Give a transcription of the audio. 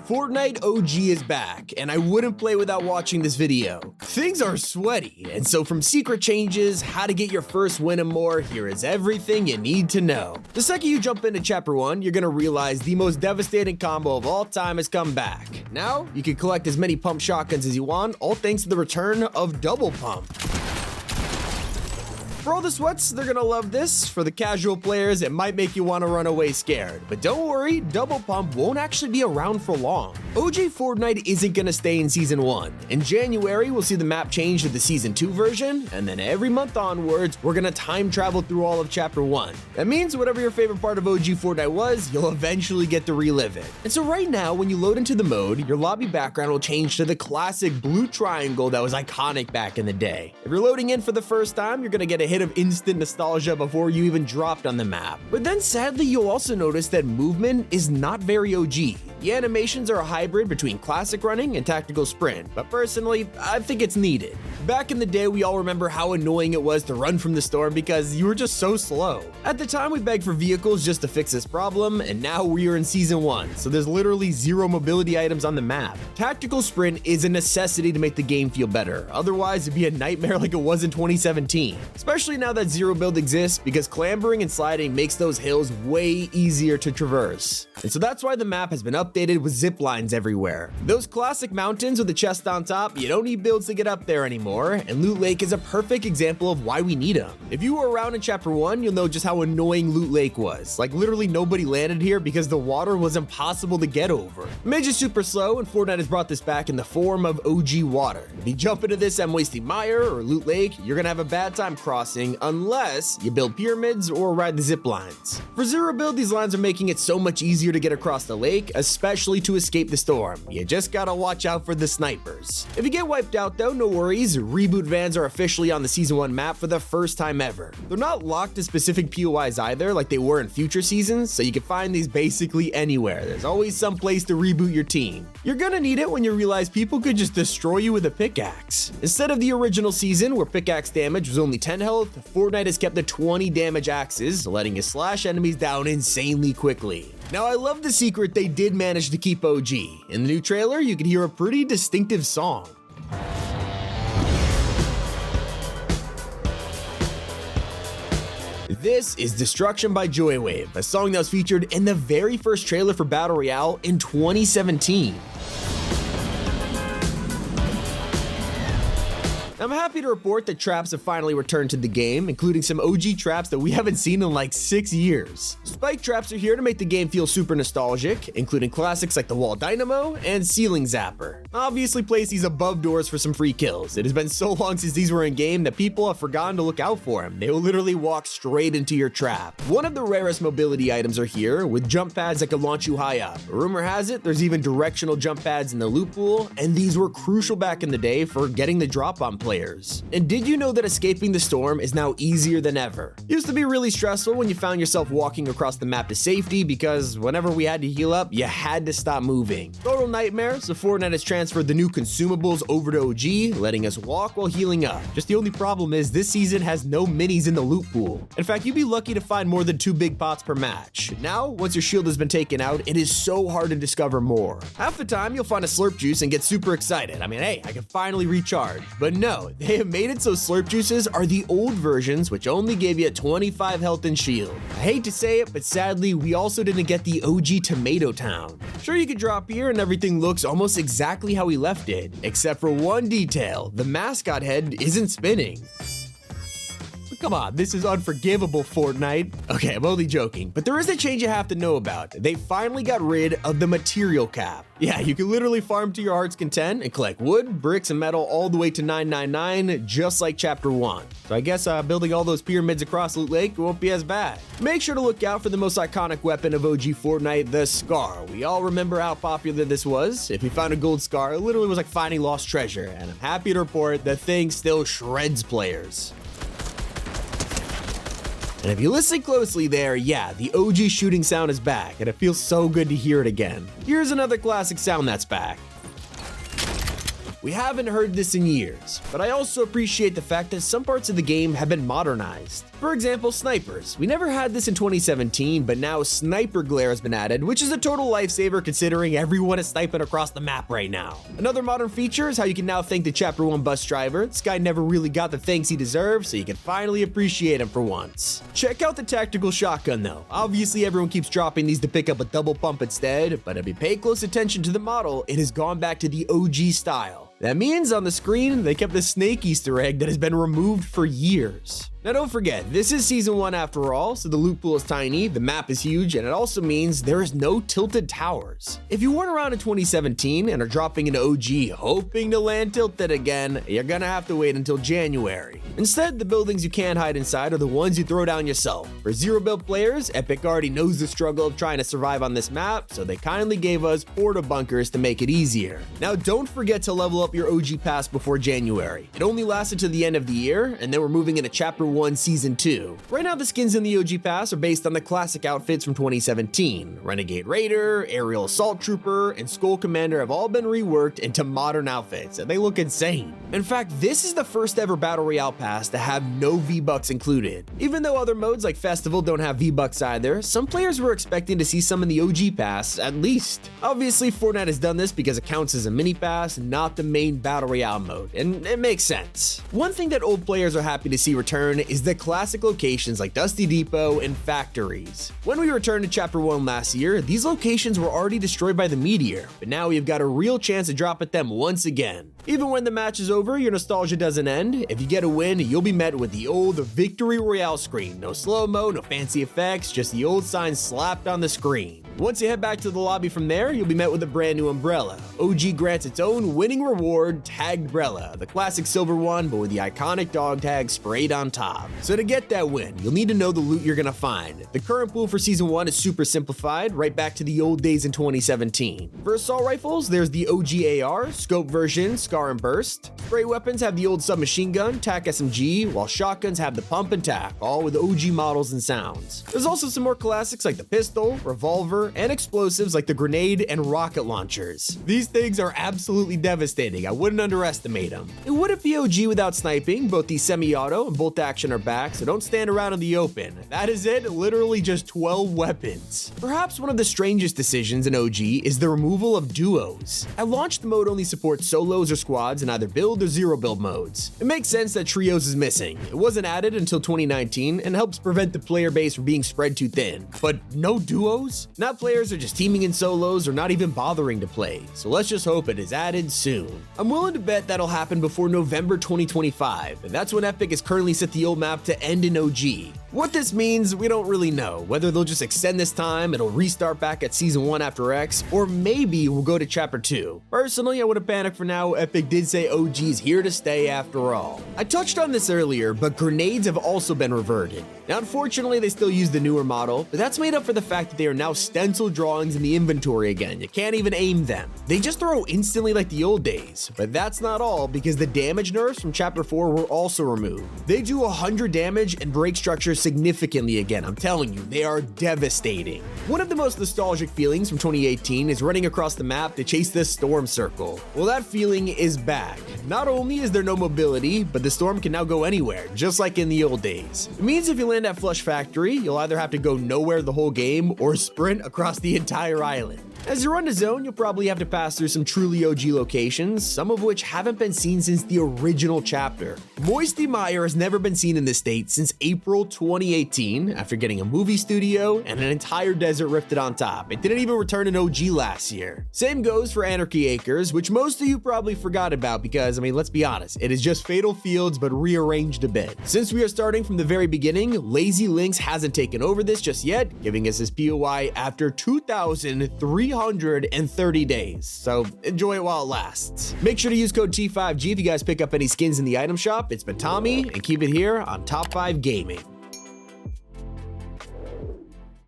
Fortnite OG is back, and I wouldn't play without watching this video. Things are sweaty, and so from secret changes, how to get your first win and more, here is everything you need to know. The second you jump into Chapter 1, you're gonna realize the most devastating combo of all time has come back. Now, you can collect as many pump shotguns as you want, all thanks to the return of Double Pump. For all the sweats, they're gonna love this. For the casual players, it might make you want to run away scared. But don't worry, Double Pump won't actually be around for long. OG Fortnite isn't gonna stay in Season 1. In January, we'll see the map change to the Season 2 version, and then every month onwards, we're gonna time travel through all of Chapter 1. That means whatever your favorite part of OG Fortnite was, you'll eventually get to relive it. And so right now, when you load into the mode, your lobby background will change to the classic blue triangle that was iconic back in the day. If you're loading in for the first time, you're gonna get a hit of instant nostalgia before you even dropped on the map. But then sadly, you'll also notice that movement is not very OG. The animations are a hybrid between classic running and tactical sprint, but personally, I think it's needed. Back in the day, we all remember how annoying it was to run from the storm because you were just so slow. At the time, we begged for vehicles just to fix this problem, and now we are in Season 1, so there's literally zero mobility items on the map. Tactical sprint is a necessity to make the game feel better, otherwise it'd be a nightmare like it was in 2017. Especially now that zero build exists, because clambering and sliding makes those hills way easier to traverse. And so that's why the map has been updated with zip lines everywhere. Those classic mountains with the chest on top, you don't need builds to get up there anymore, and Loot Lake is a perfect example of why we need them. If you were around in Chapter 1, you'll know just how annoying Loot Lake was. Like literally nobody landed here because the water was impossible to get over. Mage is super slow, and Fortnite has brought this back in the form of OG water. If you jump into this Wasting Mire or Loot Lake, you're gonna have a bad time crossing unless you build pyramids or ride the zip lines. For zero build, these lines are making it so much easier to get across the lake, especially to escape the storm. You just gotta watch out for the snipers. If you get wiped out though, no worries. Reboot vans are officially on the Season 1 map for the first time ever. They're not locked to specific POIs either, like they were in future seasons, so you can find these basically anywhere. There's always some place to reboot your team. You're gonna need it when you realize people could just destroy you with a pickaxe. Instead of the original season where pickaxe damage was only 10 health, Fortnite has kept the 20 damage axes, letting you slash enemies down insanely quickly. Now I love the secret they did manage to keep OG. In the new trailer, you can hear a pretty distinctive song. This is Destruction by Joywave, a song that was featured in the very first trailer for Battle Royale in 2017. I'm happy to report that traps have finally returned to the game, including some OG traps that we haven't seen in like 6 years. Spike traps are here to make the game feel super nostalgic, including classics like the Wall Dynamo and Ceiling Zapper. Obviously place these above doors for some free kills. It has been so long since these were in game that people have forgotten to look out for them. They will literally walk straight into your trap. One of the rarest mobility items are here, with jump pads that can launch you high up. Rumor has it there's even directional jump pads in the loot pool, and these were crucial back in the day for getting the drop on players. And did you know that escaping the storm is now easier than ever? It used to be really stressful when you found yourself walking across the map to safety because whenever we had to heal up, you had to stop moving. Total nightmare, so Fortnite has transferred the new consumables over to OG, letting us walk while healing up. Just the only problem is this season has no minis in the loot pool. In fact, you'd be lucky to find more than 2 big pots per match. Now, once your shield has been taken out, it is so hard to discover more. Half the time, you'll find a slurp juice and get super excited. I mean, hey, I can finally recharge. But no, they have made it so slurp juices are the old versions, which only gave you 25 health and shield. I hate to say it, but sadly, we also didn't get the OG Tomato Town. Sure, you could drop here and everything looks almost exactly how we left it, except for one detail: the mascot head isn't spinning. Come on, this is unforgivable, Fortnite. Okay, I'm only joking, but there is a change you have to know about. They finally got rid of the material cap. Yeah, you can literally farm to your heart's content and collect wood, bricks, and metal all the way to 999, just like Chapter 1. So I guess building all those pyramids across Loot Lake won't be as bad. Make sure to look out for the most iconic weapon of OG Fortnite, the Scar. We all remember how popular this was. If you found a gold scar, it literally was like finding lost treasure, and I'm happy to report the thing still shreds players. And if you listen closely there, yeah, the OG shooting sound is back, and it feels so good to hear it again. Here's another classic sound that's back. We haven't heard this in years, but I also appreciate the fact that some parts of the game have been modernized. For example, snipers. We never had this in 2017, but now sniper glare has been added, which is a total lifesaver considering everyone is sniping across the map right now. Another modern feature is how you can now thank the Chapter 1 bus driver. This guy never really got the thanks he deserved, so you can finally appreciate him for once. Check out the tactical shotgun though. Obviously everyone keeps dropping these to pick up a double pump instead, but if you pay close attention to the model, it has gone back to the OG style. That means on the screen, they kept the snake Easter egg that has been removed for years. Now don't forget, this is season 1 after all, so the loot pool is tiny, the map is huge, and it also means there is no tilted towers. If you weren't around in 2017 and are dropping into OG hoping to land tilted again, you're gonna have to wait until January. Instead, the buildings you can't hide inside are the ones you throw down yourself. For zero build players, Epic already knows the struggle of trying to survive on this map, so they kindly gave us porta bunkers to make it easier. Now don't forget to level up your OG pass before January. It only lasted to the end of the year, and then we're moving into Chapter 1 Season 2. Right now the skins in the OG pass are based on the classic outfits from 2017. Renegade Raider, Aerial Assault Trooper, and Skull Commander have all been reworked into modern outfits, and they look insane. In fact, this is the first ever Battle Royale pass to have no V-Bucks included. Even though other modes like Festival don't have V-Bucks either, some players were expecting to see some in the OG pass at least. Obviously, Fortnite has done this because it counts as a mini pass, not the main Battle Royale mode, and it makes sense. One thing that old players are happy to see return is the classic locations like Dusty Depot and factories. When we returned to Chapter 1 last year, these locations were already destroyed by the meteor, but now we've got a real chance to drop at them once again. Even when the match is over, your nostalgia doesn't end. If you get a win, you'll be met with the old Victory Royale screen. No slow-mo, no fancy effects, just the old sign slapped on the screen. Once you head back to the lobby from there, you'll be met with a brand new umbrella. OG grants its own winning reward, Tagged Umbrella, the classic silver one, but with the iconic dog tag sprayed on top. So to get that win, you'll need to know the loot you're gonna find. The current pool for Season 1 is super simplified, right back to the old days in 2017. For assault rifles, there's the OG AR, scope version, Scar and Burst. Spray weapons have the old submachine gun, TAC SMG, while shotguns have the pump and tac, all with OG models and sounds. There's also some more classics like the pistol, revolver, and explosives like the grenade and rocket launchers. These things are absolutely devastating. I wouldn't underestimate them. It wouldn't be OG without sniping. Both the semi-auto and bolt action are back, so don't stand around in the open. That is it, literally just 12 weapons. Perhaps one of the strangest decisions in OG is the removal of duos. At launch, the mode only supports solos or squads in either build or zero build modes. It makes sense that trios is missing. It wasn't added until 2019 and helps prevent the player base from being spread too thin. But no duos? Not players are just teaming in solos or not even bothering to play, so let's just hope it is added soon. I'm willing to bet that'll happen before November 2025, and that's when Epic is currently set the old map to end in OG. What this means, we don't really know. Whether they'll just extend this time, it'll restart back at Season 1 after X, or maybe we'll go to Chapter 2. Personally, I wouldn't panic for now. Epic did say OG's here to stay after all. I touched on this earlier, but grenades have also been reverted. Now, unfortunately, they still use the newer model, but that's made up for the fact that they are now stencil drawings in the inventory again. You can't even aim them. They just throw instantly like the old days, but that's not all because the damage nerfs from Chapter 4 were also removed. They do 100 damage and break structure significantly again. I'm telling you, they are devastating. One of the most nostalgic feelings from 2018 is running across the map to chase the storm circle. Well, that feeling is back. Not only is there no mobility, but the storm can now go anywhere, just like in the old days. It means if you land at Flush Factory, you'll either have to go nowhere the whole game or sprint across the entire island. As you run to zone, you'll probably have to pass through some truly OG locations, some of which haven't been seen since the original chapter. Moisty Mire has never been seen in this state since April 2018, after getting a movie studio and an entire desert rifted on top. It didn't even return in OG last year. Same goes for Anarchy Acres, which most of you probably forgot about because, let's be honest, it is just Fatal Fields but rearranged a bit. Since we are starting from the very beginning, Lazy Lynx hasn't taken over this just yet, giving us his POI after 2,330 days, so enjoy it while it lasts. Make sure to use code T5G if you guys pick up any skins in the item shop. It's been Tommy, and keep it here on Top 5 Gaming.